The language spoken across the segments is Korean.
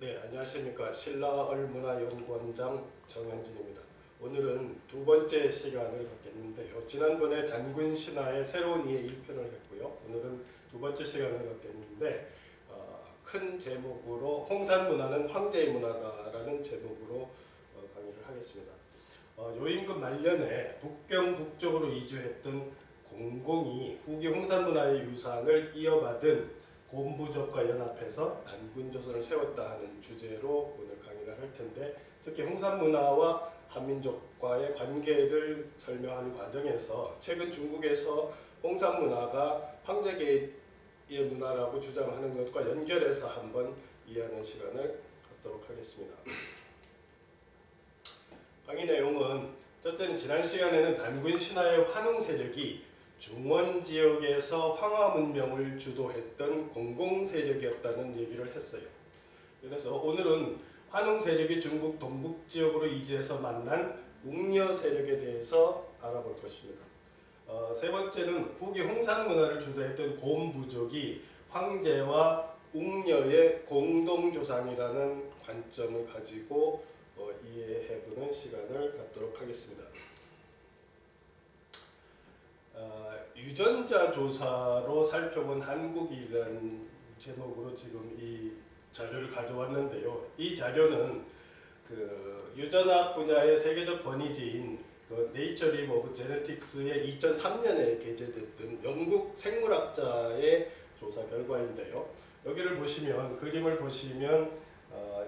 네, 안녕하십니까. 신라얼문화연구원장 정현진입니다. 오늘은 두 번째 시간을 갖겠는데요. 지난번에 단군 신화의 새로운 이해 1편을 했고요. 오늘은 두 번째 시간을 갖겠는데 큰 제목으로 홍산문화는 황제의 문화다라는 제목으로 강의를 하겠습니다. 요임금 말년에 북경 북쪽으로 이주했던 공공이 후기 홍산문화의 유산을 이어받은 곰부족과 연합해서 단군조선을 세웠다 하는 주제로 오늘 강의를 할 텐데, 특히 홍산문화와 한민족과의 관계를 설명하는 과정에서 최근 중국에서 홍산문화가 황제계의 문화라고 주장하는 것과 연결해서 한번 이해하는 시간을 갖도록 하겠습니다. 강의 내용은 첫째는 지난 시간에는 단군 신화의 환웅 세력이 중원 지역에서 황하 문명을 주도했던 공공 세력이었다는 얘기를 했어요. 그래서 오늘은 환웅 세력이 중국 동북 지역으로 이주해서 만난 웅녀 세력에 대해서 알아볼 것입니다. 세 번째는 후기 홍산 문화를 주도했던 곰부족이 황제와 웅녀의 공동 조상이라는 관점을 가지고 이해해보는 시간을 갖도록 하겠습니다. 유전자 조사로 살펴본 한국이라는 제목으로 지금 이 자료를 가져왔는데요. 이 자료는 그 유전학 분야의 세계적 권위지인 그 네이처 리브 오브 제네틱스의 2003년에 게재됐던 영국 생물학자의 조사 결과인데요. 여기를 보시면, 그림을 보시면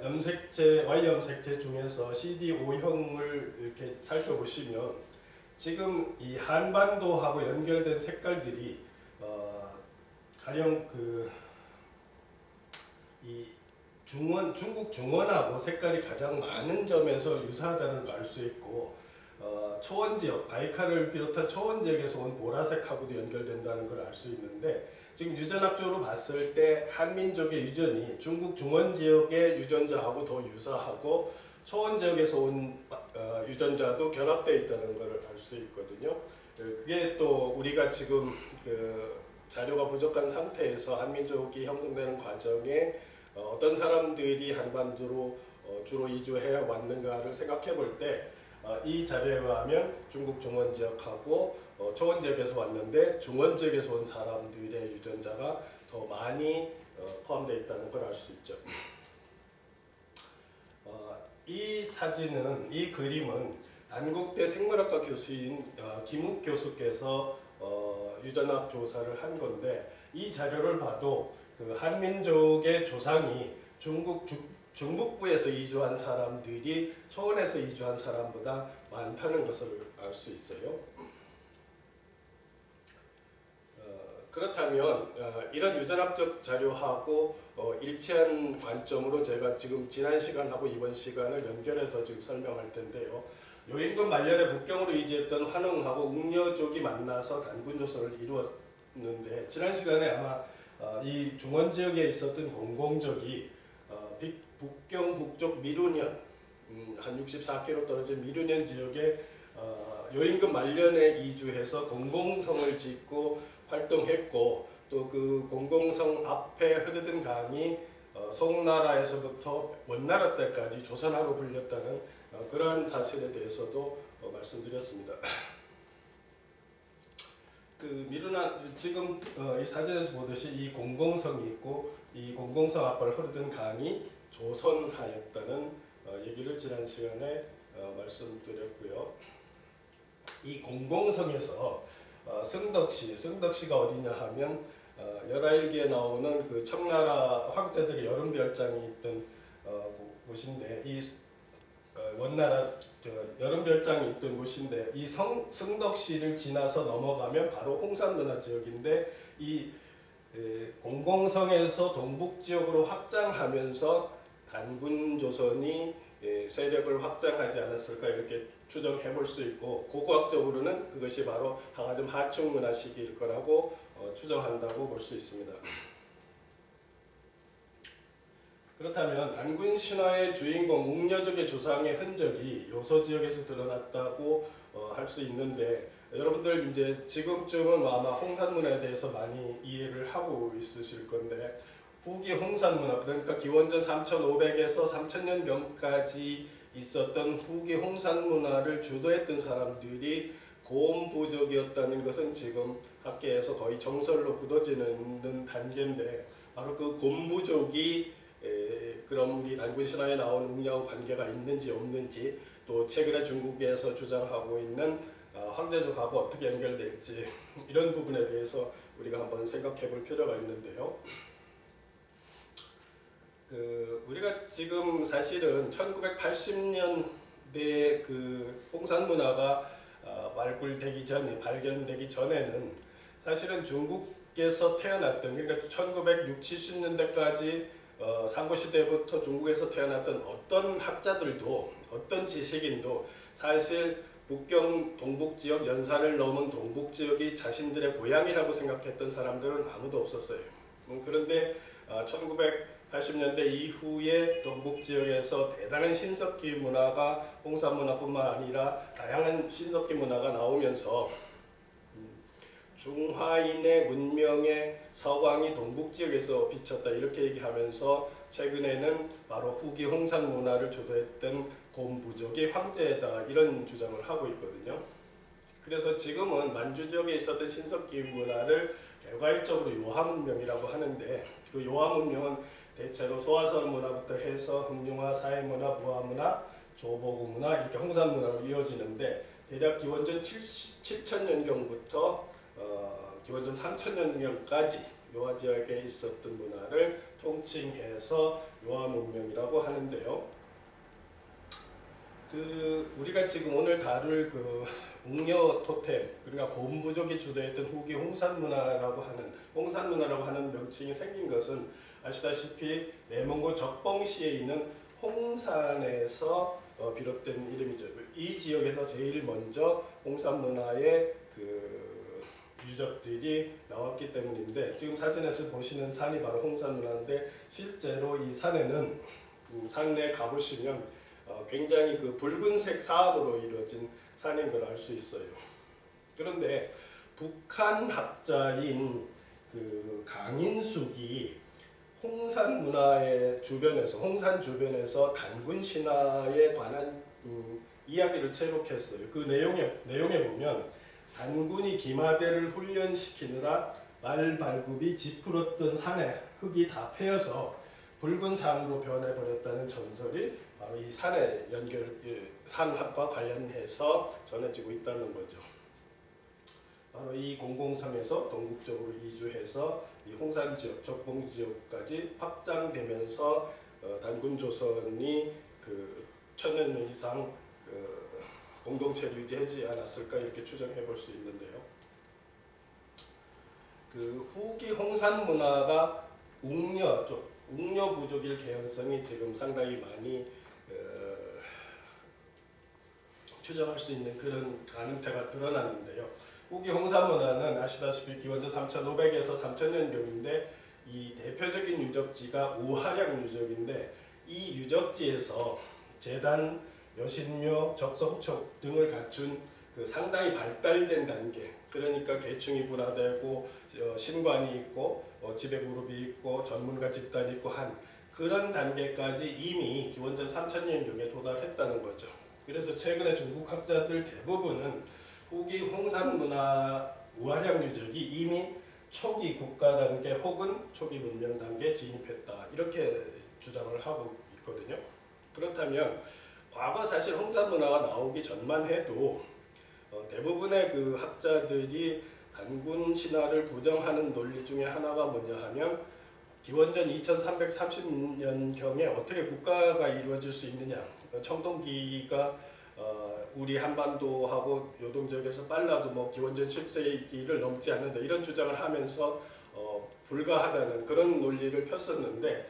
염색체, Y 염색체 중에서 CD5형을 이렇게 살펴보시면 지금 이 한반도하고 연결된 색깔들이 가령 이 중국 중원하고 색깔이 가장 많은 점에서 유사하다는 걸 알 수 있고, 초원 지역, 바이칼을 비롯한 초원 지역에서 온 보라색하고도 연결된다는 걸 알 수 있는데, 지금 유전학적으로 봤을 때 한민족의 유전이 중국 중원 지역의 유전자하고 더 유사하고 초원 지역에서 온 유전자도 결합되어 있다는 것을 알 수 있거든요. 그게 또 우리가 지금 그 자료가 부족한 상태에서 한민족이 형성되는 과정에 어떤 사람들이 한반도로 주로 이주해 왔는가를 생각해 볼 때 이 자료에 의하면 중국 중원 지역하고 초원 지역에서 왔는데 중원 지역에서 온 사람들의 유전자가 더 많이 포함되어 있다는 걸 알 수 있죠. 이 사진은, 이 그림은 안국대 생물학과 교수인 김욱 교수께서 유전학 조사를 한 건데, 이 자료를 봐도 그 한민족의 조상이 중북부에서 이주한 사람들이 초원에서 이주한 사람보다 많다는 것을 알 수 있어요. 그렇다면 이런 유전학적 자료하고 일치한 관점으로 제가 지금 지난 시간하고 이번 시간을 연결해서 지금 설명할 텐데요. 요임금 말년에 북경으로 이주했던 환웅하고 웅녀족이 만나서 단군조선을 이루었는데, 지난 시간에 아마 이 중원 지역에 있었던 공공족이 북경 북쪽 미루년, 한 64km 떨어진 미루년 지역에 요임금 말년에 이주해서 공공성을 짓고 활동했고, 또 그 공공성 앞에 흐르던 강이 송나라에서부터 원나라 때까지 조선하로 불렸다는 그러한 사실에 대해서도 말씀드렸습니다. 그 지금 이 사진에서 보듯이 이 공공성이 있고, 이 공공성 앞을 흐르던 강이 조선하였다는 얘기를 지난 시간에 말씀드렸고요. 이 공공성에서 승덕시가 어디냐 하면 11기에 나오는 그 청나라 황제들의 여름별장이 있던 곳인데, 이 원나라 여름별장이 있던 곳인데, 이 승덕시를 지나서 넘어가면 바로 홍산문화 지역인데, 이 공공성에서 동북지역으로 확장하면서 단군조선이 세력을 확장하지 않았을까 이렇게 추정해 볼 수 있고, 고고학적으로는 그것이 바로 항아점 하충문화 시기일 거라고 추정한다고 볼 수 있습니다. 그렇다면 단군 신화의 주인공 웅녀족의 조상의 흔적이 요소 지역에서 드러났다고 할 수 있는데, 여러분들 이제 지금쯤은 아마 홍산문화에 대해서 많이 이해를 하고 있으실 건데, 후기 홍산 문화, 그러니까 기원전 3500에서 3000년경까지 있었던 후기 홍산 문화를 주도했던 사람들이 고음 부족이었다는 것은 지금 학계에서 거의 정설로 굳어지는 단계인데, 바로 그 고음 부족이 그럼 우리 단군 신화에 나온 웅녀와 관계가 있는지 없는지, 또 최근에 중국에서 주장하고 있는 황제족하고 어떻게 연결될지, 이런 부분에 대해서 우리가 한번 생각해 볼 필요가 있는데요. 우리가 지금 사실은 1980년대 그 홍산 문화가 발굴되기 전에, 발견되기 전에는 사실은 중국에서 태어났던, 그러니까 1960, 70년대까지 상고시대부터 중국에서 태어났던 어떤 학자들도, 어떤 지식인도 사실 북경 동북지역, 연산을 넘은 동북지역이 자신들의 고향이라고 생각했던 사람들은 아무도 없었어요. 그런데 1980년대 이후에 동북지역에서 대단한 신석기 문화가, 홍산 문화뿐만 아니라 다양한 신석기 문화가 나오면서 중화인의 문명의 서광이 동북지역에서 비쳤다, 이렇게 얘기하면서 최근에는 바로 후기 홍산 문화를 주도했던 곰부족이 황제다, 이런 주장을 하고 있거든요. 그래서 지금은 만주 지역에 있었던 신석기 문화를 개괄적으로 요하문명이라고 하는데, 그 요하문명은 대체로 소화설 문화부터 해서 흑룡화, 사회문화, 무화문화, 조보구문화, 이렇게 홍산문화로 이어지는데, 대략 기원전 7000년경부터 기원전 3000년경까지 요하 지역에 있었던 문화를 통칭해서 요하문명이라고 하는데요. 우리가 지금 오늘 다룰 웅녀 토템, 그러니까 곰부족이 주도했던 후기 홍산문화라고 하는 명칭이 생긴 것은 아시다시피 내몽고 적봉시에 있는 홍산에서 비롯된 이름이죠. 이 지역에서 제일 먼저 홍산문화의 유적들이 나왔기 때문인데, 지금 사진에서 보시는 산이 바로 홍산문화인데, 실제로 이 산에는 산에 가보시면 굉장히 붉은색 사암으로 이루어진 산인 걸 알 수 있어요. 그런데 북한 학자인 강인숙이 홍산 문화의 주변에서, 홍산 주변에서 단군 신화에 관한 이야기를 채록했어요. 그 내용에 보면, 단군이 기마대를 훈련시키느라 말발굽이 짚풀었던 산에 흙이 다 패여서 붉은 상으로 변해버렸다는 전설이 바로 이 산학과 관련해서 전해지고 있다는 거죠. 바로 이 공공섬에서 동북쪽으로 이주해서 이 홍산 지역, 적봉 지역까지 확장되면서 단군 조선이 1000년 이상 공동체를 유지하지 않았을까, 이렇게 추정해 볼 수 있는데요. 후기 홍산 문화가 웅녀 부족일 개연성이 지금 상당히 많이 추정할 수 있는 그런 가능태가 드러났는데요. 후기 홍산 문화는 아시다시피 기원전 3500에서 3000년경인데, 이 대표적인 유적지가 우하량 유적인데, 이 유적지에서 제단, 여신묘, 적성촉 등을 갖춘 상당히 발달된 단계, 그러니까 괴충이 분화되고 신관이 있고 지배그룹이 있고 전문가 집단이 있고 한 그런 단계까지 이미 기원전 3000년경에 도달했다는 거죠. 그래서 최근에 중국 학자들 대부분은 후기 홍산 문화 우하량 유적이 이미 초기 국가 단계 혹은 초기 문명 단계에 진입했다, 이렇게 주장을 하고 있거든요. 그렇다면 과거 사실 홍산 문화가 나오기 전만 해도 대부분의 학자들이 단군 신화를 부정하는 논리 중에 하나가 뭐냐 하면, 기원전 2330년경에 어떻게 국가가 이루어질 수 있느냐, 청동기가 우리 한반도하고 요동 지역에서 빨라도 기원전 10세기를 넘지 않는다, 이런 주장을 하면서 불가하다는 그런 논리를 폈었는데,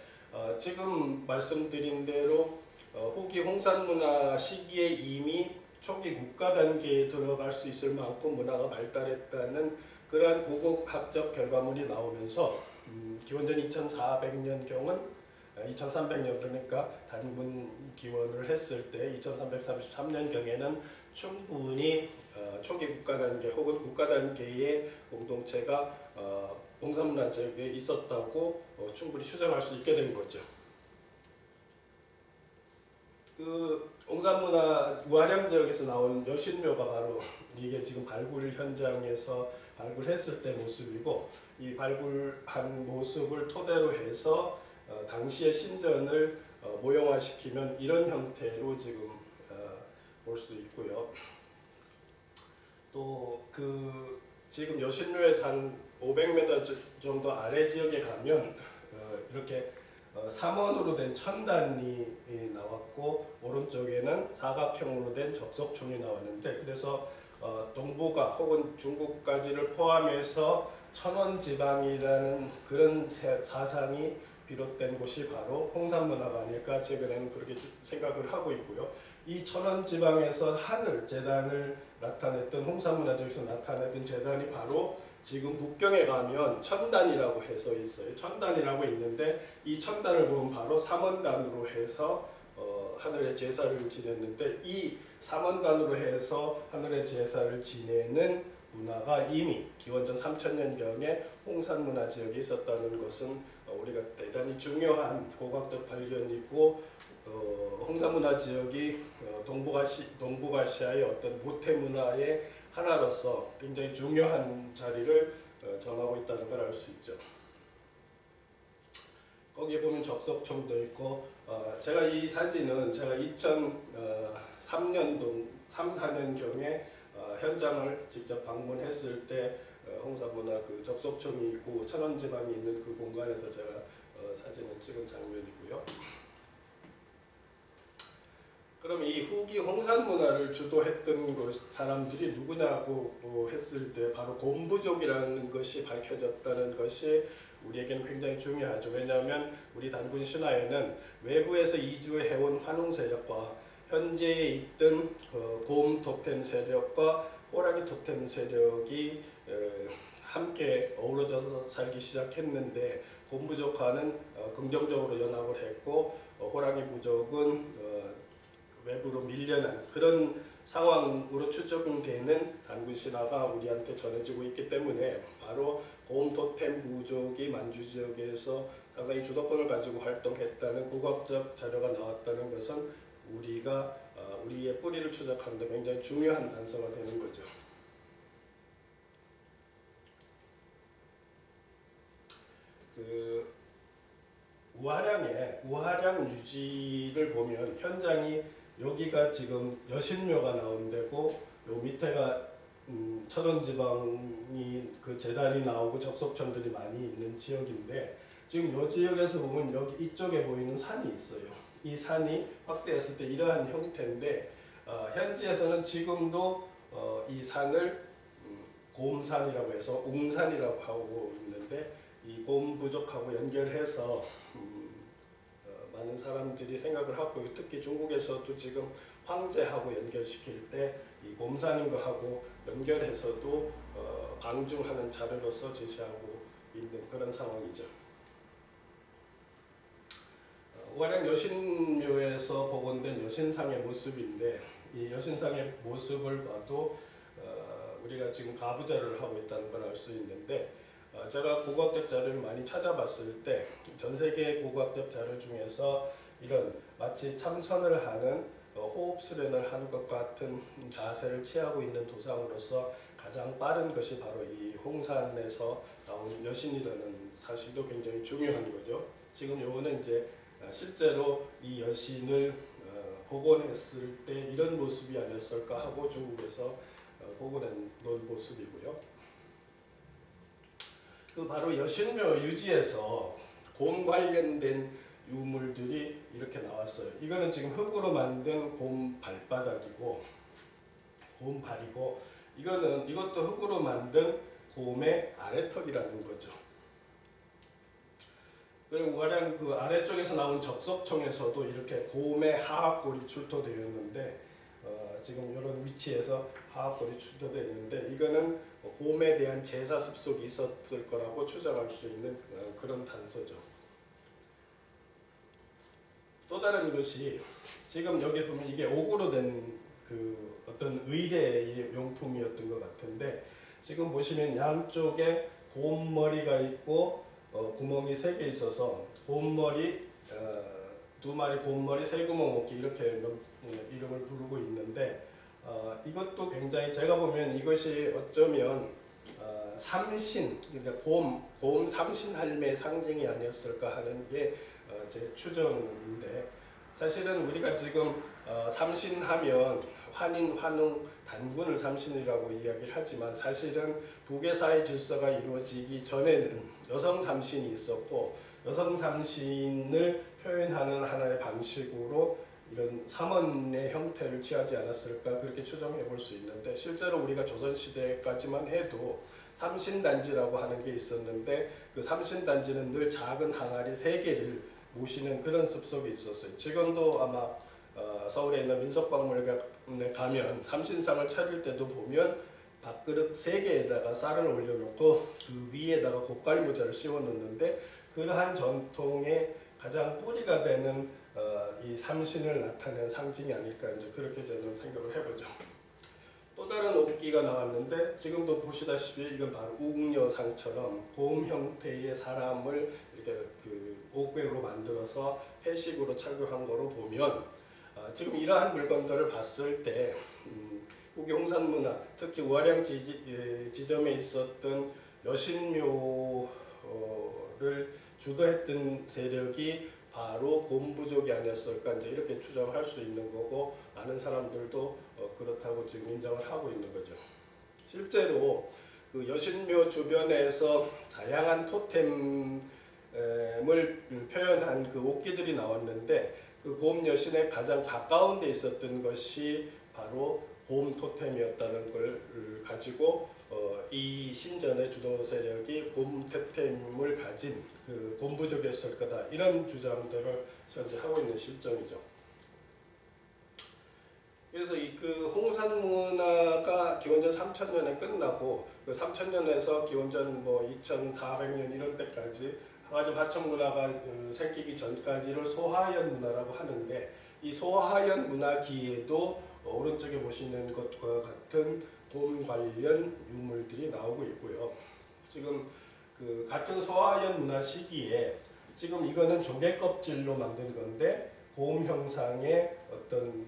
지금 말씀드린 대로 후기 홍산 문화 시기에 이미 초기 국가 단계에 들어갈 수 있을 만큼 문화가 발달했다는 그러한 고고학적 결과물이 나오면서 기원전 2400년경은 2300년, 그러니까 단군 기원을 했을 때 2333년경에는 충분히 초기 국가 단계 혹은 국가 단계의 공동체가 홍산문화 지역에 있었다고 충분히 추정할 수 있게 된 거죠. 그 홍산문화 우하량 지역에서 나온 여신묘가 바로 이게 지금 발굴 현장에서 발굴했을 때 모습이고, 이 발굴한 모습을 토대로 해서 당시의 신전을 모형화시키면 이런 형태로 지금 볼 수 있고요. 또 그 지금 여신묘에서 한 500m 정도 아래 지역에 가면 이렇게 삼원으로 된 천단이 나왔고, 오른쪽에는 사각형으로 된 적석총이 나왔는데, 그래서 동북아 혹은 중국까지를 포함해서 천원지방이라는 그런 사상이 비롯된 곳이 바로 홍산문화가 아닐까 최근에는 그렇게 생각을 하고 있고요. 이 천원지방에서 하늘 재단을 나타냈던 홍산문화지역에서 나타냈던 재단이 바로 지금 북경에 가면 천단이라고 해서 있어요. 천단이라고 있는데, 이 천단을 보면 바로 삼원단으로 해서 하늘의 제사를 지냈는데, 이 삼원단으로 해서 하늘의 제사를 지내는 문화가 이미 기원전 3000년경에 홍산문화 지역에 있었다는 것은 우리가 대단히 중요한 고고학적 발견이고, 홍산문화 지역이 동북아시아의 어떤 모태 문화의 하나로서 굉장히 중요한 자리를 점하고 있다는 걸 알 수 있죠. 거기에 보면 적석총도 있고, 제가 이 사진은 제가 2003년도 4년경에 현장을 직접 방문했을 때 홍산문화 그 적석총이 있고 천원지방이 있는 그 공간에서 제가 사진을 찍은 장면이고요. 그럼 이 후기 홍산문화를 주도했던 사람들이 누구냐고 했을 때 바로 곰부족이라는 것이 밝혀졌다는 것이 우리에게는 굉장히 중요하죠. 왜냐하면 우리 단군 신화에는 외부에서 이주해온 환웅 세력과 현재에 있던 곰 토템 세력과 호랑이 토템 세력이 함께 어우러져서 살기 시작했는데, 곰부족과는 긍정적으로 연합을 했고, 호랑이 부족은 외부로 밀려난 그런 상황으로 추정되는 단군 신화가 우리한테 전해지고 있기 때문에, 바로 곰 토템 부족이 만주 지역에서 상당히 주도권을 가지고 활동했다는 고고학적 자료가 나왔다는 것은 우리의 뿌리를 추적하는 데 굉장히 중요한 단서가 되는 거죠. 그 우하량 유지를 보면 현장이 여기가 지금 여신묘가 나온 데고, 요 밑에가 천원지방이 그 재단이 나오고 적석천들이 많이 있는 지역인데, 지금 요 지역에서 보면 여기 이쪽에 보이는 산이 있어요. 이 산이 확대했을 때 이러한 형태인데, 현지에서는 지금도 이 산을 곰산이라고 해서 웅산이라고 하고 있는데, 이 곰부족하고 연결해서 많은 사람들이 생각을 하고, 특히 중국에서도 지금 황제하고 연결시킬 때 이 곰산인 거하고 연결해서도 방증하는 자료로서 제시하고 있는 그런 상황이죠. 우하량 여신묘에서 복원된 여신상의 모습인데, 이 여신상의 모습을 봐도 우리가 지금 가부좌를 하고 있다는 걸 알 수 있는데, 제가 고고학적 자료를 많이 찾아봤을 때 전 세계 고고학적 자료 중에서 이런 마치 참선을 하는 호흡 수련을 하는 것 같은 자세를 취하고 있는 도상으로서 가장 빠른 것이 바로 이 홍산에서 나온 여신이라는 사실도 굉장히 중요한 거죠. 지금 요거는 이제 실제로 이 여신을 복원했을 때 이런 모습이 아니었을까 하고 중국에서 복원해 놓은 모습이고요. 그 바로 여신묘 유지에서 곰 관련된 유물들이 이렇게 나왔어요. 이거는 지금 흙으로 만든 곰 발바닥이고 곰 발이고, 이것도 흙으로 만든 곰의 아래턱이라는 거죠. 그리고 우하량 그 아래쪽에서 나온 적석청에서도 이렇게 곰의 하악골이 출토되었는데, 지금 이런 위치에서 하악골이 출토되어 있는데, 이거는 곰에 대한 제사 습속이 있었을 거라고 추정할 수 있는 그런 단서죠. 또 다른 것이 지금 여기 보면 이게 옥으로 된 그 어떤 의뢰의 용품이었던 것 같은데, 지금 보시면 양쪽에 곰머리가 있고 구멍이 3개 있어서 곰머리 두 마리 곰머리 세 구멍 먹기 이렇게 이름을 부르고 있는데 이것도 굉장히 제가 보면 이것이 어쩌면 삼신 그러니까 곰 삼신 할매의 상징이 아니었을까 하는 게 제 추정인데 사실은 우리가 지금 삼신하면 환인, 환웅, 단군을 삼신이라고 이야기를 하지만 사실은 북의 사회 질서가 이루어지기 전에는 여성 삼신이 있었고 여성 삼신을 표현하는 하나의 방식으로 이런 삼원의 형태를 취하지 않았을까 그렇게 추정해 볼 수 있는데 실제로 우리가 조선시대까지만 해도 삼신단지라고 하는 게 있었는데 그 삼신단지는 늘 작은 항아리 3개를 모시는 그런 습속이 있었어요. 지금도 아마 서울에 있는 민속박물관에 가면 삼신상을 차릴 때도 보면 밥그릇 3개에다가 쌀을 올려놓고 그 위에다가 고깔모자를 씌워놓는데 그러한 전통의 가장 뿌리가 되는 이 삼신을 나타내는 상징이 아닐까 이제 그렇게 저는 생각을 해보죠. 또 다른 옥기가 나왔는데 지금도 보시다시피 이건 바로 웅녀상처럼 곰 형태의 사람을 이렇게 그 옥배로 만들어서 회식으로 착용한 거로 보면 지금 이러한 물건들을 봤을 때 후기 홍산문화 특히 우아량 지점에 있었던 여신묘를 주도했던 세력이 바로 곰부족이 아니었을까 이제 이렇게 추정할 수 있는 거고 많은 사람들도 그렇다고 지금 인정을 하고 있는 거죠. 실제로 그 여신묘 주변에서 다양한 토템을 표현한 그 옥기들이 나왔는데 그 곰 여신의 가장 가까운 데 있었던 것이 바로 곰 토템이었다는 걸 가지고 이 신전의 주도 세력이 곰 토템을 가진 그 곰부족이었을 거다 이런 주장들을 현재 하고 있는 실정이죠. 그래서 이 그 홍산 문화가 기원전 3000년에 끝나고 그 3000년에서 기원전 뭐 2400년 이런 때까지 하가점 하천 문화가 생기기 전까지를 소하연 문화라고 하는데 이 소하연 문화기에도 오른쪽에 보시는 것과 같은 곰 관련 유물들이 나오고 있고요. 지금 그 같은 소하연 문화 시기에 지금 이거는 조개 껍질로 만든 건데 곰 형상의 어떤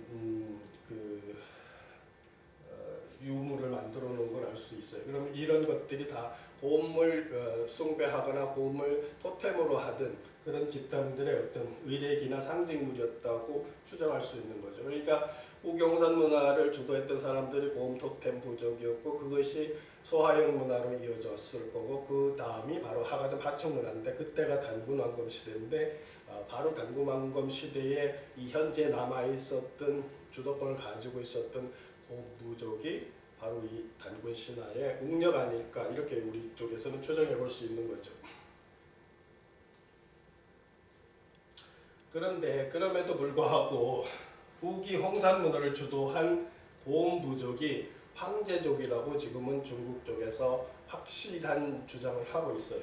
유물을 만들어 놓은 걸 알 수 있어요. 그럼 이런 것들이 다 곰을 숭배하거나 곰을 토템으로 하던 그런 집단들의 어떤 의례기나 상징물이었다고 추정할 수 있는 거죠. 그러니까 우경산 문화를 주도했던 사람들이 곰 토템 부족이었고 그것이 소하연 문화로 이어졌을 거고 그 다음이 바로 하가점 하천 문화인데 그때가 단군왕검 시대인데 바로 단군왕검 시대에 이 현재 남아 있었던 주도권을 가지고 있었던 곰부족이 바로 이 단군 신화의 웅력 아닐까 이렇게 우리 쪽에서는 추정해 볼 수 있는 거죠. 그런데 그럼에도 불구하고 후기 홍산 문화를 주도한 곰부족이 황제족이라고 지금은 중국 쪽에서 확실한 주장을 하고 있어요.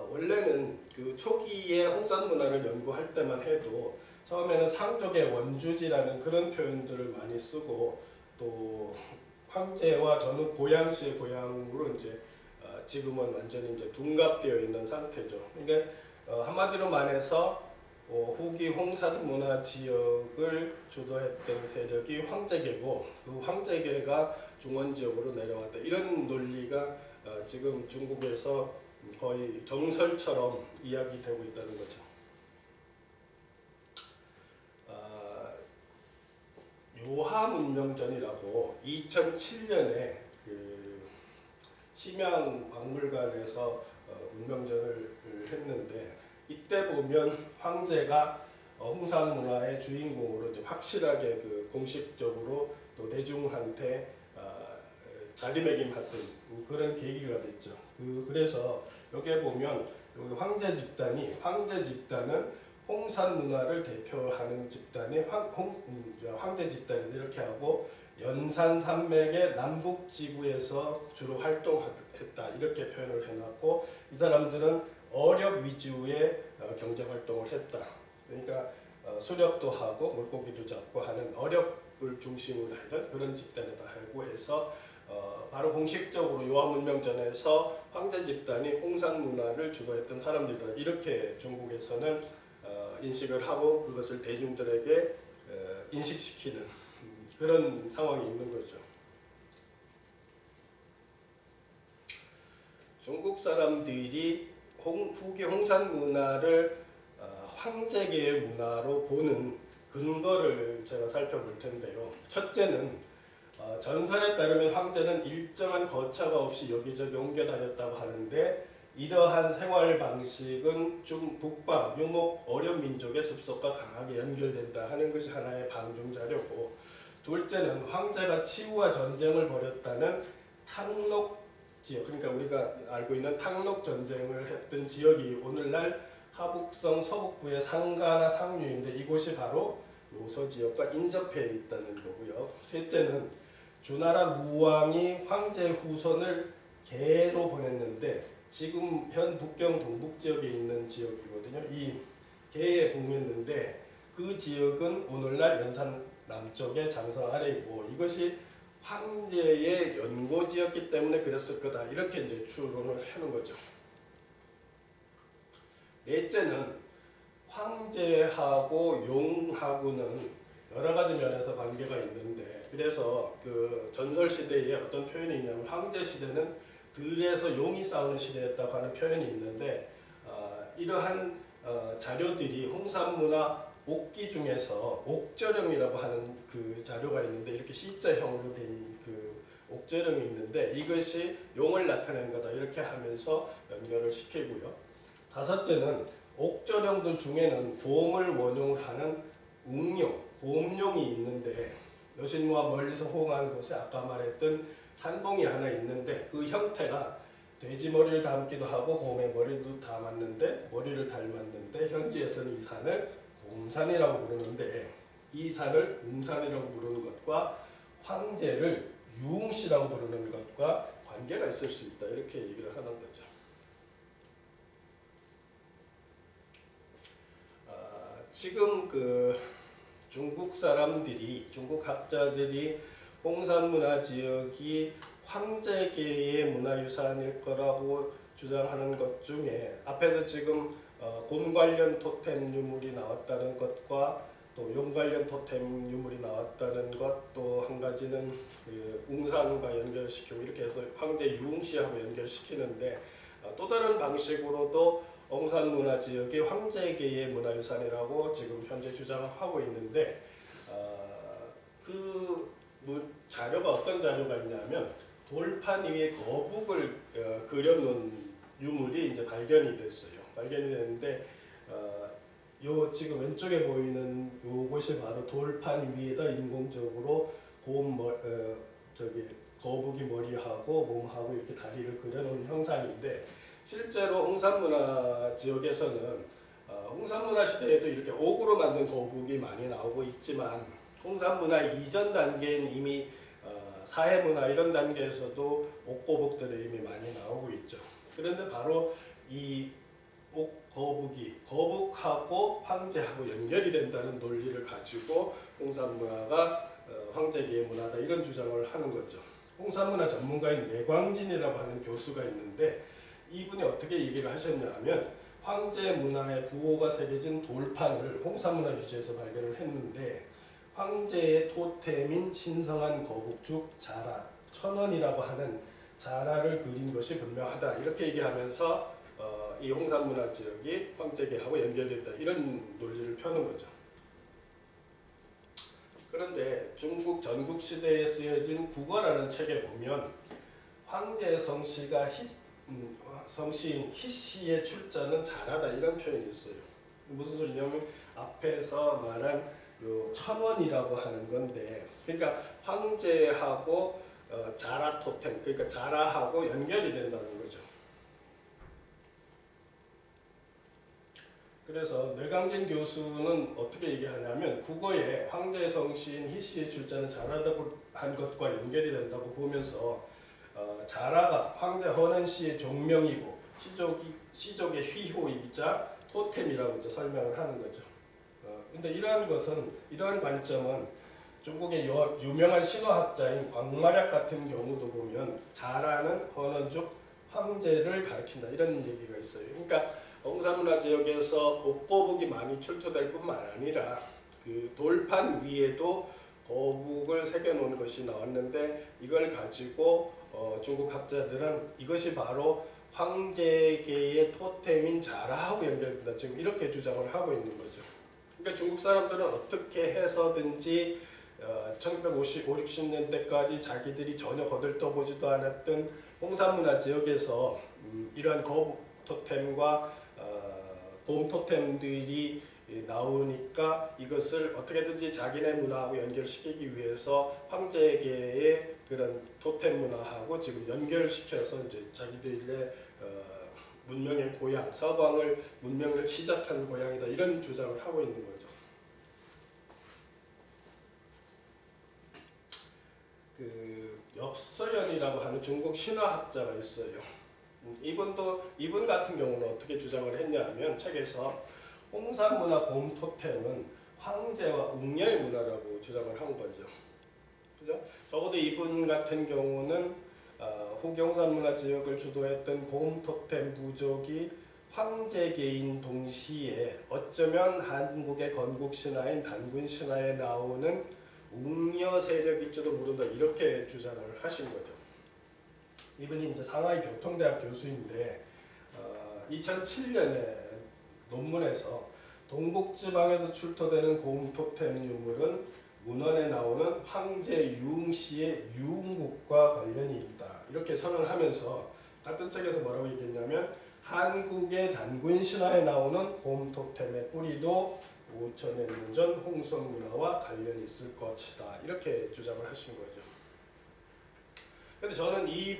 원래는 그 초기에 홍산 문화를 연구할 때만 해도 처음에는 상족의 원주지라는 그런 표현들을 많이 쓰고 또 황제와 전후 고양시의 고향으로 이제 지금은 완전히 이제 둔갑되어 있는 상태죠. 그러니까 한마디로 말해서 후기 홍산 문화 지역을 주도했던 세력이 황제계고 그 황제계가 중원 지역으로 내려왔다. 이런 논리가 지금 중국에서 거의 정설처럼 이야기되고 있다는 거죠. 요하문명전이라고 2007년에 그 심양박물관에서 문명전을 했는데 이때 보면 황제가 홍산 문화의 주인공으로 이제 확실하게 그 공식적으로 또 대중한테 자리매김했던 그런 계기가 됐죠. 그래서 여기에 보면 여기 황제 집단은 홍산 문화를 대표하는 집단이 황제 집단이 이렇게 하고 연산 산맥의 남북 지구에서 주로 활동했다 이렇게 표현을 해놨고 이 사람들은 어렵 위주의 경제 활동을 했다. 그러니까 수렵도 하고 물고기도 잡고 하는 어렵을 중심으로 하던 그런 집단이다 하고 해서 바로 공식적으로 요한문명전에서 황제 집단이 홍산 문화를 주도했던 사람들이다. 이렇게 중국에서는 인식을 하고 그것을 대중들에게 인식시키는 그런 상황이 있는 거죠. 중국 사람들이 후기 홍산 문화를 황제계의 문화로 보는 근거를 제가 살펴볼 텐데요. 첫째는 전설에 따르면 황제는 일정한 거처가 없이 여기저기 옮겨 다녔다고 하는데 이러한 생활 방식은 북방, 유목, 어련 민족의 습속과 강하게 연결된다 하는 것이 하나의 방중 자료고, 둘째는 황제가 치우와 전쟁을 벌였다는 탕록 지역, 그러니까 우리가 알고 있는 탕록 전쟁을 했던 지역이 오늘날 하북성 서북부의 상가나 상류인데 이곳이 바로 요서 지역과 인접해 있다는 거고요. 셋째는 주나라 무왕이 황제 후손을 개로 보냈는데 지금 현 북경 동북 지역에 있는 지역이거든요. 이 개에 보냈는데 그 지역은 오늘날 연산 남쪽의 장성 아래이고 이것이 황제의 연고지였기 때문에 그랬을 거다. 이렇게 이제 추론을 하는 거죠. 넷째는 황제하고 용하고는 여러 가지 면에서 관계가 있는데, 그래서 그 전설 시대에 어떤 표현이 있냐면 황제 시대는 들에서 용이 싸우는 시대였다고 하는 표현이 있는데, 이러한 자료들이 홍산문화 옥기 중에서 옥저령이라고 하는 그 자료가 있는데 이렇게 C자형으로 된 그 옥저령이 있는데 이것이 용을 나타낸 거다 이렇게 하면서 연결을 시키고요. 다섯째는 옥저령들 중에는 곰을 원용을 하는 웅용, 곰용이 있는데 여신무와 멀리서 호응하는 곳에 아까 말했던 산봉이 하나 있는데 그 형태가 돼지 머리를 닮기도 하고 곰의 머리도 닮았는데 머리를 닮았는데 현지에서는 이 산을 곰산이라고 부르는데 이 산을 웅산이라고 부르는 것과 황제를 유웅씨라고 부르는 것과 관계가 있을 수 있다 이렇게 얘기를 하는 거죠. 지금 그 중국 사람들이, 중국 학자들이 홍산문화 지역이 황제계의 문화유산일 거라고 주장하는 것 중에 앞에서 지금 곰 관련 토템 유물이 나왔다는 것과 또 용 관련 토템 유물이 나왔다는 것, 또 한 가지는 그 웅산과 연결시키고 이렇게 해서 황제 유웅씨하고 연결시키는데 또 다른 방식으로도 홍산문화 지역이 황제계의 문화유산이라고 지금 현재 주장하고 있는데 그 자료가 어떤 자료가 있냐면 돌판 위에 거북을 그려놓은 유물이 이제 발견이 됐어요. 발견이 됐는데 요 지금 왼쪽에 보이는 요것이 바로 돌판 위에다 인공적으로 거북이 머리하고 몸하고 이렇게 다리를 그려놓은 형상인데 실제로 홍산문화 지역에서는 홍산문화 시대에도 이렇게 옥으로 만든 거북이 많이 나오고 있지만 홍산문화 이전 단계인 이미 사회문화 이런 단계에서도 옥거북들이 이미 많이 나오고 있죠. 그런데 바로 이 거북하고 황제하고 연결이 된다는 논리를 가지고 홍산문화가 황제계의 문화다 이런 주장을 하는 거죠. 홍산문화 전문가인 내광진이라고 하는 교수가 있는데 이분이 어떻게 얘기를 하셨냐면 황제 문화의 부호가 새겨진 돌판을 홍산문화 유지에서 발견을 했는데 황제의 토템인 신성한 거북죽 자라, 천원이라고 하는 자라를 그린 것이 분명하다 이렇게 얘기하면서 이 홍산문화 지역이 황제계하고 연결된다 이런 논리를 펴는 거죠. 그런데 중국 전국시대에 쓰여진 국어라는 책에 보면 황제의 성씨가 성씨인 희씨의 출자는 자라다 이런 표현이 있어요. 무슨 소리냐면 앞에서 말한 요 천원이라고 하는 건데 그러니까 황제하고 자라 토템 그러니까 자라하고 연결이 된다는 거죠. 그래서 뇌강진 교수는 어떻게 얘기하냐면 국어에 황제의 성씨인 희씨의 출자는 자라다고 한 것과 연결이 된다고 보면서 자라가 황제 헌은씨의 종명이고 시족의 휘호이자 토템이라고 이제 설명을 하는 거죠. 근데 이러한 관점은 중국의 유명한 신화학자인 광마략 같은 경우도 보면 잘하는 헌원족 황제를 가리킨다 이런 얘기가 있어요. 그러니까 홍산문화 지역에서 옥거북이 많이 출토될 뿐만 아니라 그 돌판 위에도 거북을 새겨놓은 것이 나왔는데 이걸 가지고 중국 학자들은 이것이 바로 황제계의 토템인 자라하고 연결된다 지금 이렇게 주장을 하고 있는 거죠. 그러니까 중국 사람들은 어떻게 해서든지 1950, 60년대까지 자기들이 전혀 거들떠보지도 않았던 홍산문화 지역에서 이러한 거북 토템과 곰 토템들이 나오니까 이것을 어떻게든지 자기네 문화하고 연결시키기 위해서 황제계의 그런 토템 문화하고 지금 연결시켜서 이제 자기들의 문명의 고향, 서방을 문명을 시작한 고향이다 이런 주장을 하고 있는 거죠. 그 엽서연이라고 하는 중국 신화학자가 있어요. 이분 같은 경우는 어떻게 주장을 했냐면 책에서 홍산문화 곰 토템은 황제와 웅녀의 문화라고 주장을 한 거죠. 그죠? 적어도 이분 같은 경우는 후기 홍산문화 지역을 주도했던 곰 토템 부족이 황제계인 동시에 어쩌면 한국의 건국 신화인 단군 신화에 나오는 웅녀 세력일지도 모른다 이렇게 주장을 하신 거죠. 이분이 이제 상하이 교통대학 교수인데 2007년에 논문에서 동북지방에서 출토되는 곰 토템 유물은 문헌에 나오는 황제 유흥씨의 유흥국과 관련이 있다 이렇게 선언하면서 같은 책에서 뭐라고 얘기했냐면 한국의 단군 신화에 나오는 곰 토템의 뿌리도 5천여 년 전 홍성 문화와 관련이 있을 것이다 이렇게 주장을 하신 거죠. 그런데 저는 이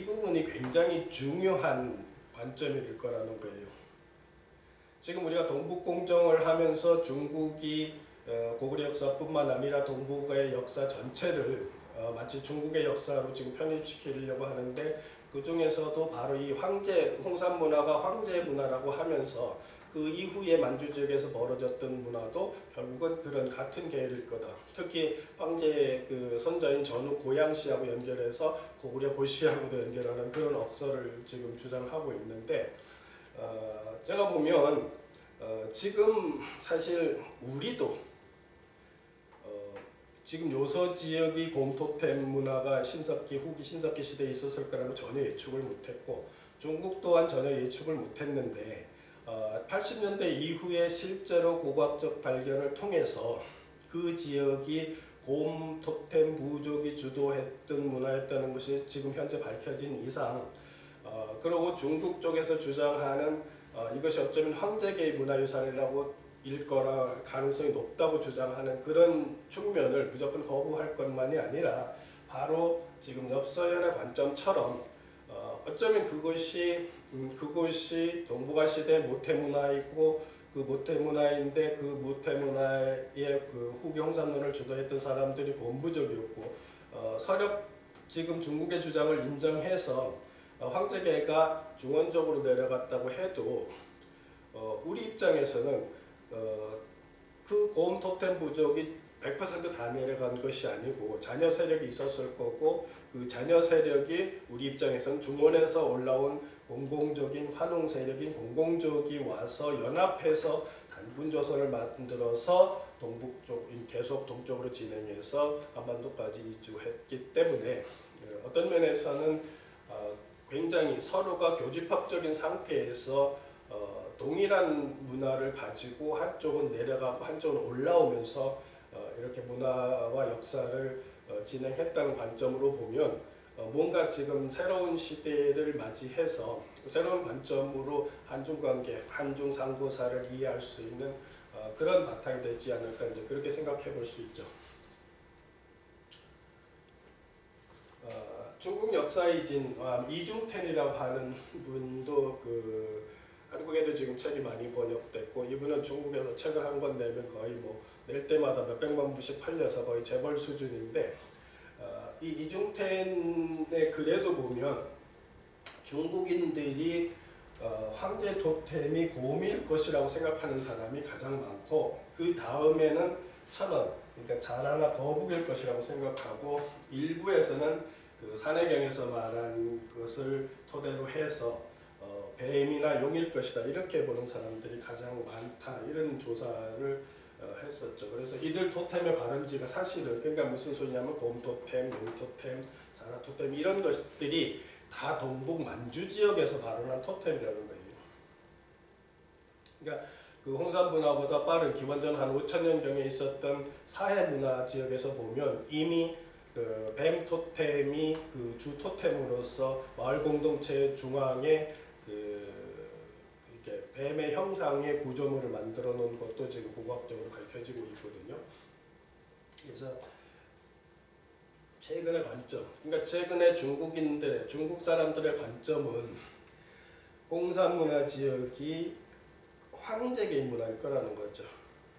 부분이 굉장히 중요한 관점일 거라는 거예요. 지금 우리가 동북공정을 하면서 중국이 고구려 역사뿐만 아니라 동북의 역사 전체를 마치 중국의 역사로 지금 편입시키려고 하는데 그 중에서도 바로 이 홍산 문화가 황제 문화라고 하면서 그 이후에 만주 지역에서 벌어졌던 문화도 결국은 그런 같은 계열일 거다. 특히 황제의 그 선자인 전후 고양시하고 연결해서 고구려 고시하고도 연결하는 그런 억서를 지금 주장하고 있는데 제가 보면 지금 사실 우리도 지금 요서 지역이 곰토템 문화가 후기 신석기 시대에 있었을 거라는 전혀 예측을 못했고 중국 또한 전혀 예측을 못했는데 80년대 이후에 실제로 고고학적 발견을 통해서 그 지역이 곰 토템 부족이 주도했던 문화였다는 것이 지금 현재 밝혀진 이상 그리고 중국 쪽에서 주장하는 이것이 어쩌면 황제계의 문화유산이라고 일 거라 가능성이 높다고 주장하는 그런 측면을 무조건 거부할 것만이 아니라 바로 지금 엽서연의 관점처럼 어쩌면 그것이 동북아 시대 모태문화이고 그 모태문화인데 그 모태문화의 그 후기 홍산론을 주도했던 사람들이 곰부족이었고 서력 지금 중국의 주장을 인정해서 황제계가 중원적으로 내려갔다고 해도 우리 입장에서는 그 곰 토템 부족이 100% 다 내려간 것이 아니고 자녀 세력이 있었을 거고 그 자녀 세력이 우리 입장에서는 중원에서 올라온 공공적인 환웅 세력인 공공족이 와서 연합해서 단군조선을 만들어서 동북쪽 계속 동쪽으로 진행해서 한반도까지 이주했기 때문에 어떤 면에서는 굉장히 서로가 교집합적인 상태에서 동일한 문화를 가지고 한쪽은 내려가고 한쪽은 올라오면서 이렇게 문화와 역사를 진행했다는 관점으로 보면 뭔가 지금 새로운 시대를 맞이해서 새로운 관점으로 한중관계, 한중상고사를 이해할 수 있는 그런 바탕이 되지 않을까 이제 그렇게 생각해 볼 수 있죠. 중국 역사이진 이중텐이라고 하는 분도 한국에도 지금 책이 많이 번역됐고 이분은 중국에서 책을 한 권 내면 거의 낼 때마다 몇백만 부씩 팔려서 거의 재벌 수준인데 이 이중텐의 글에도 보면 중국인들이 황제 토템이 곰일 것이라고 생각하는 사람이 가장 많고 그 다음에는 천원, 그러니까 자나나 거북일 것이라고 생각하고, 일부에서는 그 산해경에서 말한 것을 토대로 해서 뱀이나 용일 것이다 이렇게 보는 사람들이 가장 많다, 이런 조사를 했었죠. 그래서 이들 토템의 발원지가 사실은, 그러니까 무슨 소리냐면 곰 토템, 용 토템, 자나 토템 이런 것들이 다 동북 만주 지역에서 발원한 토템이라는 거예요. 그러니까 그 홍산 문화보다 빠른 기원전 한 5천년 경에 있었던 사해 문화 지역에서 보면 이미 그 뱀 토템이 그 주 토템으로서 마을 공동체 중앙에 그 이렇게 뱀의 형상의 구조물을 만들어 놓은 것도 지금 고고학적으로 밝혀지고 있거든요. 그래서 최근의 관점, 그러니까 최근에 중국 사람들의 관점은 홍산 문화 지역이 황제계의 문화일 거라는 거죠.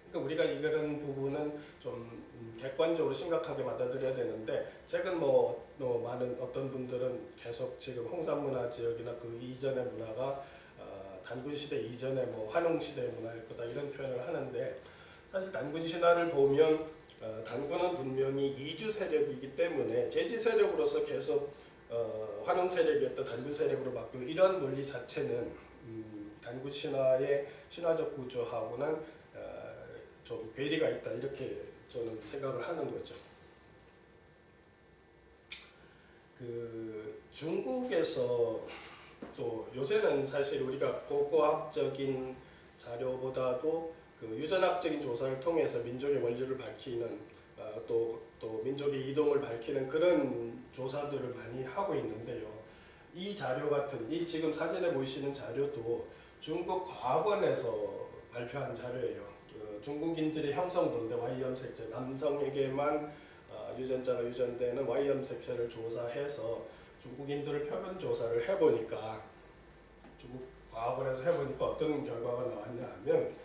그러니까 우리가 이런 부분은 좀 객관적으로 심각하게 받아들여야 되는데, 최근 많은 어떤 분들은 계속 지금 홍산 문화 지역이나 그 이전의 문화가 단군 시대 이전의 환웅 시대의 문화일 거다 이런 표현을 하는데, 사실 단군 신화를 보면 단군은 분명히 이주 세력이기 때문에 제지 세력으로서 계속 환웅 세력이었던 단군 세력으로 바뀌고, 이런 논리 자체는 단군 신화의 신화적 구조하고는 좀 괴리가 있다 이렇게 저는 생각을 하는 거죠. 그 중국에서 또 요새는 사실 우리가 고고학적인 자료보다도 그 유전학적인 조사를 통해서 민족의 원리를 밝히는 또 민족의 이동을 밝히는 그런 조사들을 많이 하고 있는데요. 이 자료 같은, 이 지금 사진에 보이시는 자료도 중국 과학원에서 발표한 자료예요. 중국인들의 형성도인데 Y염색체, 남성에게만 유전자가 유전되는 Y염색체를 조사해서 중국인들을 표본 조사를 해보니까, 중국 과학원에서 해보니까 어떤 결과가 나왔냐 하면,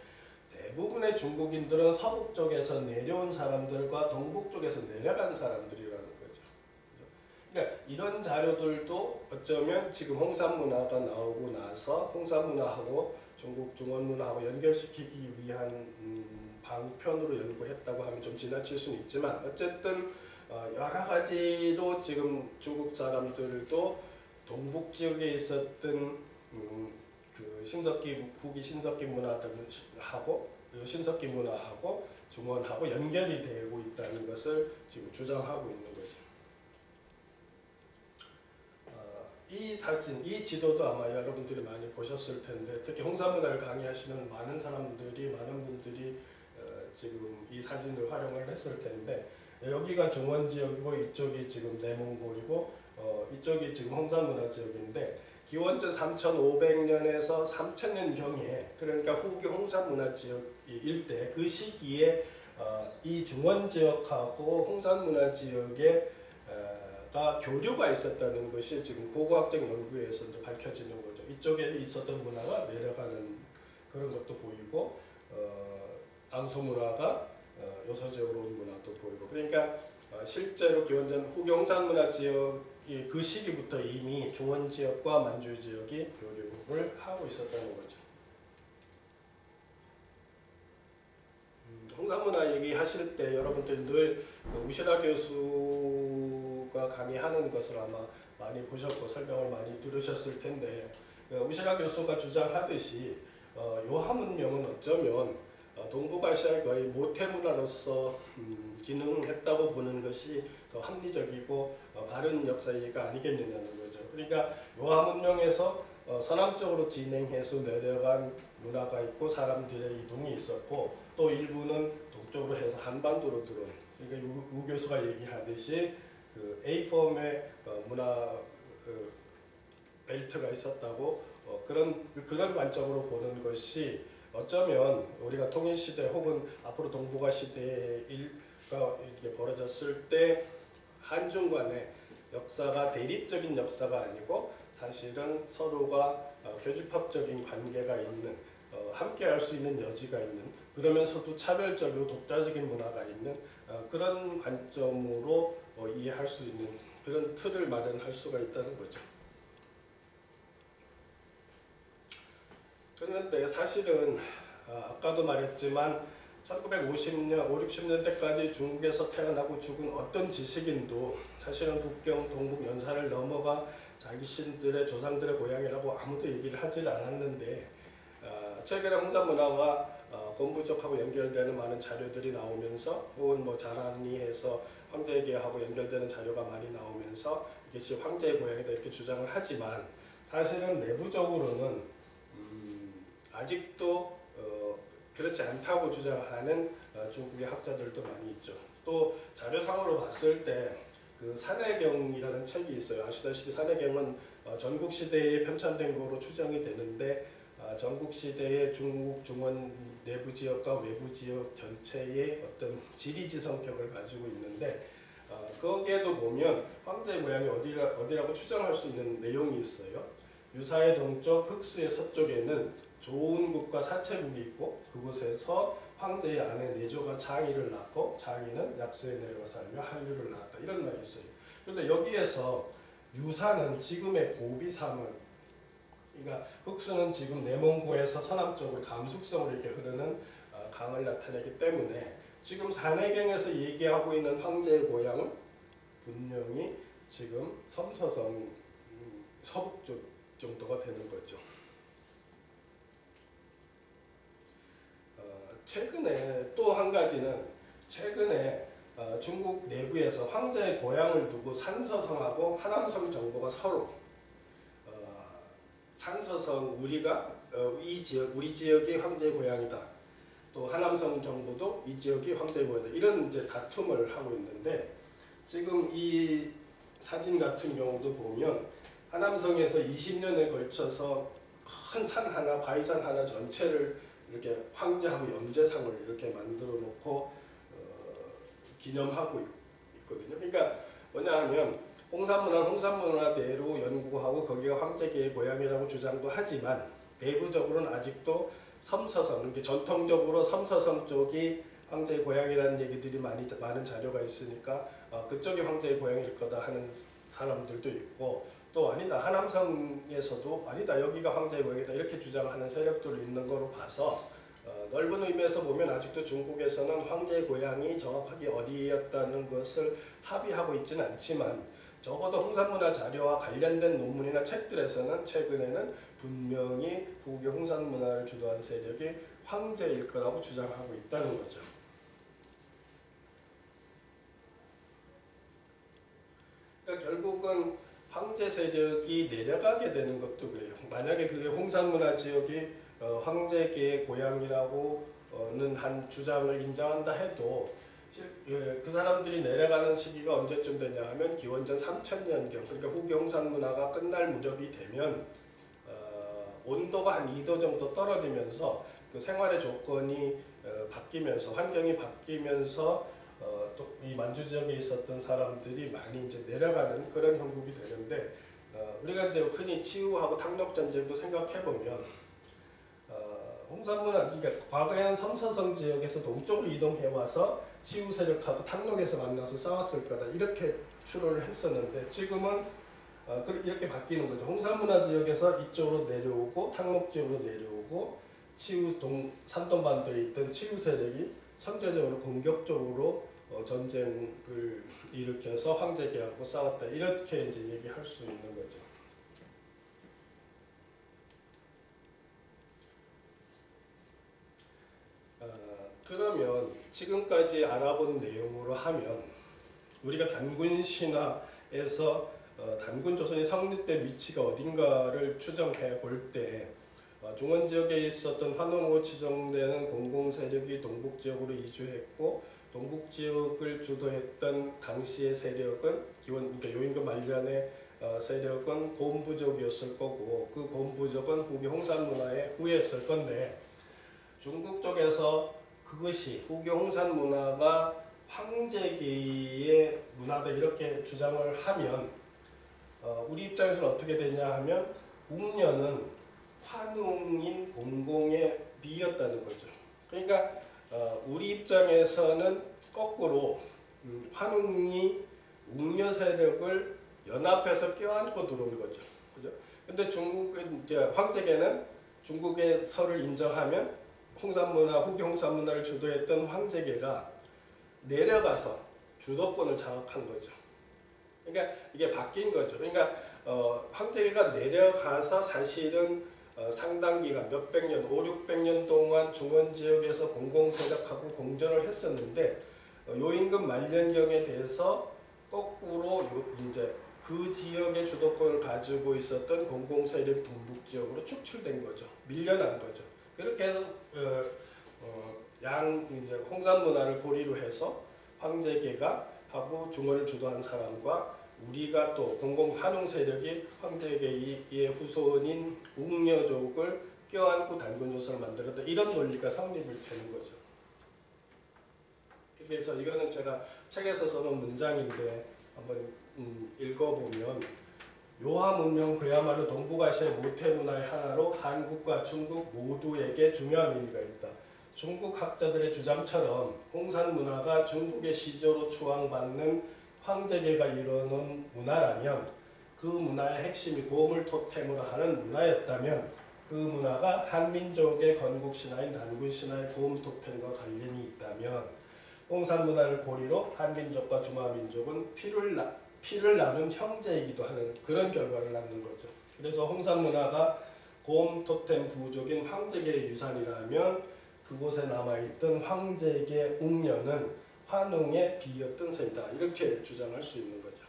대부분의 중국인들은 서북 쪽에서 내려온 사람들과 동북 쪽에서 내려간 사람들이라는 거죠. 그러니까 이런 자료들도 어쩌면 지금 홍산 문화가 나오고 나서 홍산 문화하고 중국 중원 문화하고 연결시키기 위한 방편으로 연구했다고 하면 좀 지나칠 수는 있지만, 어쨌든 여러 가지로 지금 중국 사람들도 동북 지역에 있었던 그 후기 신석기 문화하고 신석기 문화하고 중원하고 연결이 되고 있다는 것을 지금 주장하고 있는 거죠. 이 사진, 이 지도도 아마 여러분들이 많이 보셨을 텐데, 특히 홍산 문화를 강의하시는 많은 분들이 지금 이 사진을 활용을 했을 텐데, 여기가 중원 지역이고 이쪽이 지금 내몽골이고 이쪽이 지금 홍산 문화 지역인데, 기원전 3500년에서 3000년 경에, 그러니까 후기 홍산 문화 지역 일대 그 시기에 이 중원 지역하고 홍산 문화 지역에 교류가 있었다는 것이 지금 고고학적 연구에서 밝혀지는 거죠. 이쪽에 있었던 문화가 내려가는 그런 것도 보이고, 앙소 문화가 요서 지역으로 온 문화도 보이고, 그러니까 실제로 기원전 후기 홍산 문화 지역이 그 시기부터 이미 중원 지역과 만주 지역이 교류를 하고 있었다는 거죠. 홍산 문화 얘기하실 때 여러분들이 늘 우시라 교수가 강의하는 것을 아마 많이 보셨고 설명을 많이 들으셨을 텐데, 우시라 교수가 주장하듯이 요하 문명은 어쩌면 동북아시아의 거의 모태 문화로서 기능했다고 보는 것이 더 합리적이고 바른 역사 이해가 아니겠느냐는 거죠. 그러니까 요하 문명에서 서남쪽으로 진행해서 내려간 문화가 있고 사람들의 이동이 있었고, 또 일부는 동쪽으로 해서 한반도로 들어온, 그러니까 우 교수가 얘기하듯이 그 A폼의 문화 벨트가 있었다고, 그런 관점으로 보는 것이 어쩌면 우리가 통일시대 혹은 앞으로 동북아 시대가 이렇게 벌어졌을 때 한중 간의 역사가 대립적인 역사가 아니고 사실은 서로가 교집합적인 관계가 있는, 함께 할 수 있는 여지가 있는, 그러면서도 차별적이고 독자적인 문화가 있는 그런 관점으로 이해할 수 있는 그런 틀을 마련할 수가 있다는 거죠. 그런데 사실은 아까도 말했지만 1950년, 5, 60년대까지 중국에서 태어나고 죽은 어떤 지식인도 사실은 북경, 동북 연산을 넘어가 자기 신들의 조상들의 고향이라고 아무도 얘기를 하질 않았는데 최근에 홍산문화가 건부족하고 연결되는 많은 자료들이 나오면서 혹은 뭐 자라니에서 황제계하고 연결되는 자료가 많이 나오면서 이게 황제의 고향이다 이렇게 주장을 하지만 사실은 내부적으로는 아직도 그렇지 않다고 주장하는 중국의 학자들도 많이 있죠. 또 자료상으로 봤을 때 그 산해경이라는 책이 있어요. 아시다시피 산해경은 전국시대에 편찬된 거로 추정이 되는데 전국시대의 중국 중원 내부 지역과 외부 지역 전체의 어떤 지리지 성격을 가지고 있는데 거기에도 보면 황제의 고향이 어디라고 추정할 수 있는 내용이 있어요. 유사의 동쪽, 흑수의 서쪽에는 조은국과 사체국이 있고 그곳에서 황제의 아내 내조가 장이를 낳고 장이는 약수에 내려가 살며 한류를 낳았다 이런 말이 있어요. 그런데 여기에서 유사는 지금의 고비삼을 그러니까 흑수는 지금 내몽고에서 서남쪽으로 감숙성으로 이렇게 흐르는 강을 나타내기 때문에 지금 산해경에서 얘기하고 있는 황제의 고향은 분명히 지금 섬서성 서북쪽 정도가 되는 거죠. 최근에 또 한 가지는 최근에 중국 내부에서 황제의 고향을 두고 산서성하고 하남성 정보가 서로 산서성 우리가 우리 지역이 황제의 고향이다. 또 하남성 정부도 이 지역이 황제의 고향이다. 이런 이제 다툼을 하고 있는데 지금 이 사진 같은 경우도 보면 하남성에서 20년에 걸쳐서 큰 산 하나, 바위산 하나 전체를 이렇게 황제하고 염제상을 이렇게 만들어 놓고 기념하고 있거든요. 그러니까 뭐냐 하면 홍산문화대로 연구하고 거기가 황제계의 고향이라고 주장도 하지만 내부적으로는 아직도 섬서성, 이렇게 전통적으로 섬서성 쪽이 황제의 고향이라는 얘기들이 많은 자료가 있으니까 그쪽이 황제의 고향일 거다 하는 사람들도 있고 또 아니다 하남성에서도 아니다 여기가 황제의 고향이다 이렇게 주장하는 세력들이 있는 거로 봐서 넓은 의미에서 보면 아직도 중국에서는 황제의 고향이 정확하게 어디였다는 것을 합의하고 있지는 않지만 적어도 홍산문화 자료와 관련된 논문이나 책들에서는 최근에는 분명히 북의 홍산문화를 주도한 세력이 황제일 거라고 주장하고 있다는 거죠. 그러니까 결국은 황제 세력이 내려가게 되는 것도 그래요. 만약에 그게 홍산문화 지역이 황제계의 고향이라고는 한 주장을 인정한다 해도 그 사람들이 내려가는 시기가 언제쯤 되냐 하면 기원전 3000년경 그러니까 후기 홍산문화가 끝날 무렵이 되면 온도가 한 2도 정도 떨어지면서 그 생활의 조건이 바뀌면서 환경이 바뀌면서 또 이 만주 지역에 있었던 사람들이 많이 이제 내려가는 그런 형국이 되는데 우리가 이제 흔히 치우하고 탕록 전쟁도 생각해 보면 홍산문화 그러니까 과거에는 섬서성 지역에서 동쪽으로 이동해 와서 치우 세력하고 탕록에서 만나서 싸웠을 거다 이렇게 추론을 했었는데 지금은 이렇게 바뀌는 거죠. 홍산문화 지역에서 이쪽으로 내려오고 탕록 지역으로 내려오고 치우 산동반도에 있던 치우 세력이 선제적으로 공격적으로 전쟁을 일으켜서 황제계하고 싸웠다 이렇게 이제 얘기할 수 있는 거죠. 그러면 지금까지 알아본 내용으로 하면 우리가 단군 신화에서 단군 조선이 성립된 위치가 어딘가를 추정해 볼 때 중원 지역에 있었던 환원으로 추정되는 공공 세력이 동북 지역으로 이주했고 동북 지역을 주도했던 당시의 세력은 그러니까 요임금 말년의 세력은 곰부족이었을 거고 그 곰부족은 후기 홍산문화의 후예였을 건데 중국 쪽에서 그것이 후기 홍산문화가 황제기의 문화다 이렇게 주장을 하면 우리 입장에서는 어떻게 되냐 하면 웅녀는 환웅인 공공의 비였다는 거죠. 그러니까 우리 입장에서는 거꾸로 환웅이 웅녀 세력을 연합해서 껴안고 들어온 거죠. 그죠? 근데 중국은 이제 황제계는 중국의 설을 인정하면 홍산문화, 후기 홍산문화를 주도했던 황제계가 내려가서 주도권을 장악한 거죠. 그러니까 이게 바뀐 거죠. 그러니까 황제계가 내려가서 사실은 상당 기간 몇백 년, 5, 600년 동안 중원 지역에서 공공세력하고 공전을 했었는데 요임금 말년경에 대해서 거꾸로 이제 그 지역의 주도권을 가지고 있었던 공공세력 동북 지역으로 축출된 거죠. 밀려난 거죠. 그렇게 해서 이제 홍산 문화를 고리로 해서 황제계가 하고 중원을 주도한 사람과 우리가 또 공공 한웅 세력이 황제계의 후손인 웅녀족을 껴안고 단군조선을 만들었다. 이런 논리가 성립을 되는 거죠. 그래서 이거는 제가 책에서 써놓은 문장인데 한번 읽어보면 요하 문명 그야말로 동북아시아의 모태 문화의 하나로 한국과 중국 모두에게 중요한 의미가 있다. 중국 학자들의 주장처럼 홍산 문화가 중국의 시조로 추앙받는 황제계가 이루어놓은 문화라면 그 문화의 핵심이 고물 토템으로 하는 문화였다면 그 문화가 한민족의 건국 신화인 단군 신화의 고음 토템과 관련이 있다면 홍산 문화를 고리로 한민족과 중화민족은 피를 나눈 형제이기도 하는 그런 결과를 낳는 거죠. 그래서 홍산 문화가 고음 토템 부족인 황제계의 유산이라면 그곳에 남아있던 황제계 웅녀는 환웅의 비였던 셈이다. 이렇게 주장할 수 있는 거죠.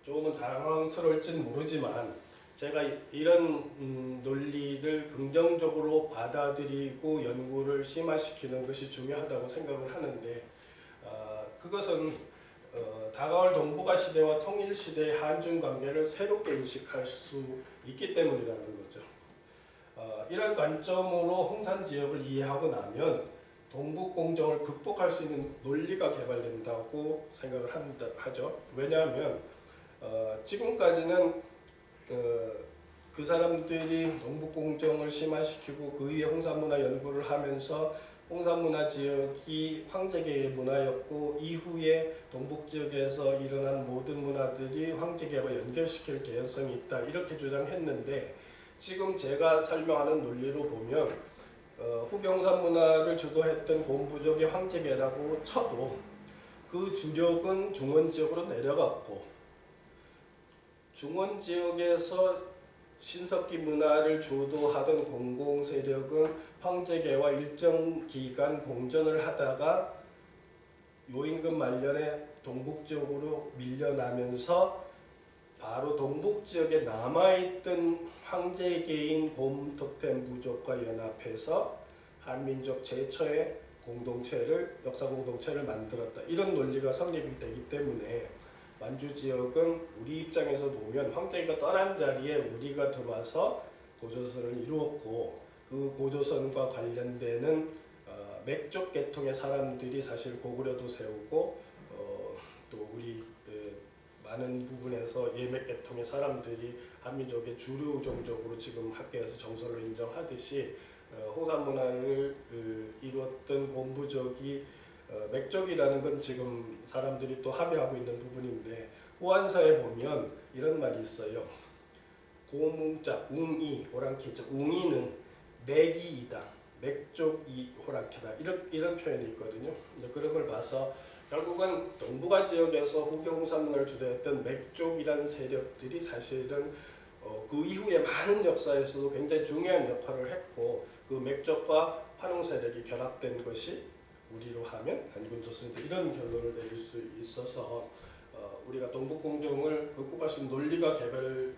조금은 당황스러울지는 모르지만 제가 이런 논리를 긍정적으로 받아들이고 연구를 심화시키는 것이 중요하다고 생각을 하는데 그것은 다가올 동북아 시대와 통일 시대의 한중 관계를 새롭게 인식할 수 있기 때문이라는 거죠. 이런 관점으로 홍산 지역을 이해하고 나면 동북 공정을 극복할 수 있는 논리가 개발된다고 생각을 하죠. 왜냐하면 지금까지는 그 사람들이 동북 공정을 심화시키고 그 위에 홍산문화 연구를 하면서 홍산문화 지역이 황제계의 문화였고 이후에 동북 지역에서 일어난 모든 문화들이 황제계와 연결시킬 개연성이 있다 이렇게 주장했는데 지금 제가 설명하는 논리로 보면 후경산 문화를 주도했던 곰부족의 황제계라고 쳐도 그 주력은 중원 지역으로 내려갔고 중원 지역에서 신석기 문화를 주도하던 공공 세력은 황제계와 일정 기간 공전을 하다가 요임금 말년에 동북 지역으로 밀려나면서 바로 동북 지역에 남아있던 황제계인 곰토템 부족과 연합해서 한민족 최초의 공동체를 역사 공동체를 만들었다. 이런 논리가 성립이 되기 때문에 만주 지역은 우리 입장에서 보면 황제가 떠난 자리에 우리가 들어와서 고조선을 이루었고 그 고조선과 관련되는 맥족 계통의 사람들이 사실 고구려도 세우고 또 우리 많은 부분에서 예맥 계통의 사람들이 한민족의 주류 종족으로 지금 학계에서 정설로 인정하듯이 홍산 문화를 이루었던 곰부족이 맥족이라는 건 지금 사람들이 또 합의하고 있는 부분인데 호안서에 보면 이런 말이 있어요. 고뭉자 웅이 오랑캐죠. 웅이는 맥이이다. 맥족이 호랑캐다. 이런 표현이 있거든요. 그런 걸 봐서 결국은 동북아 지역에서 후경홍산 문화를 주도했던 맥족이라는 세력들이 사실은 그 이후에 많은 역사에서도 굉장히 중요한 역할을 했고 그 맥족과 환웅 세력이 결합된 것이 우리로 하면 단군조선이다 이런 결론을 내릴 수 있어서 우리가 동북공정을 극복할 수 있는 논리가 개발할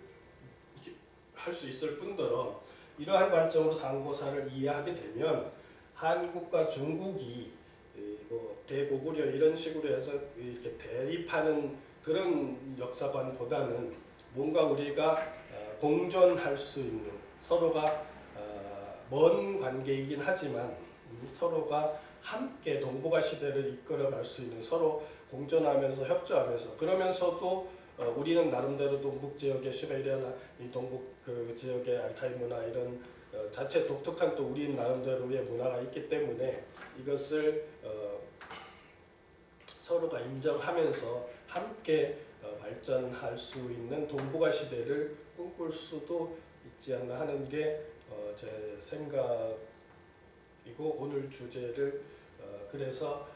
수 있을 뿐더러 이러한 관점으로 상고사를 이해하게 되면 한국과 중국이 뭐 대고구려 이런 식으로 해서 이렇게 대립하는 그런 역사관보다는 뭔가 우리가 공존할 수 있는 서로가 먼 관계이긴 하지만 서로가 함께 동북아 시대를 이끌어갈 수 있는 서로 공존하면서 협조하면서 그러면서도 우리는 나름대로 동북 지역의 시베리아나 이 동북 그 지역의 알타이 문화 이런 자체 독특한 또 우리 나름대로의 문화가 있기 때문에 이것을 서로가 인정하면서 함께 발전할 수 있는 동북아 시대를 꿈꿀 수도 있지 않나 하는 게 제 생각이고 오늘 주제를 그래서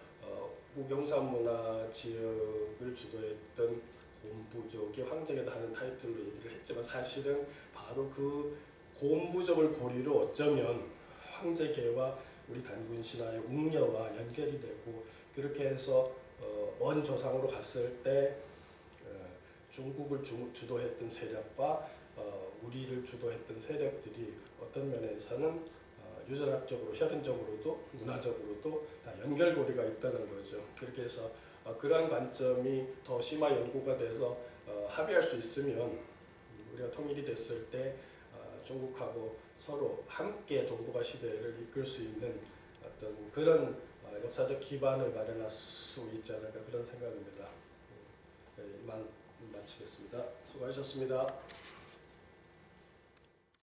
우경산문화 지역을 주도했던 곰부족이 황제계다 하는 타이틀로 얘기를 했지만 사실은 바로 그 곰부족을 고리로 어쩌면 황제계와 우리 단군 신화의 웅녀와 연결이 되고 그렇게 해서 먼 조상으로 갔을 때 중국을 주도했던 세력과 우리를 주도했던 세력들이 어떤 면에서는 유전학적으로 혈연적으로도 문화적으로도 다 연결고리가 있다는 거죠. 그렇게 해서 그러한 관점이 더 심화 연구가 돼서 합의할 수 있으면 우리가 통일이 됐을 때 중국하고 서로 함께 동북아 시대를 이끌 수 있는 어떤 그런 역사적 기반을 마련할 수 있지 않을까 그런 생각입니다. 이만 마치겠습니다. 수고하셨습니다.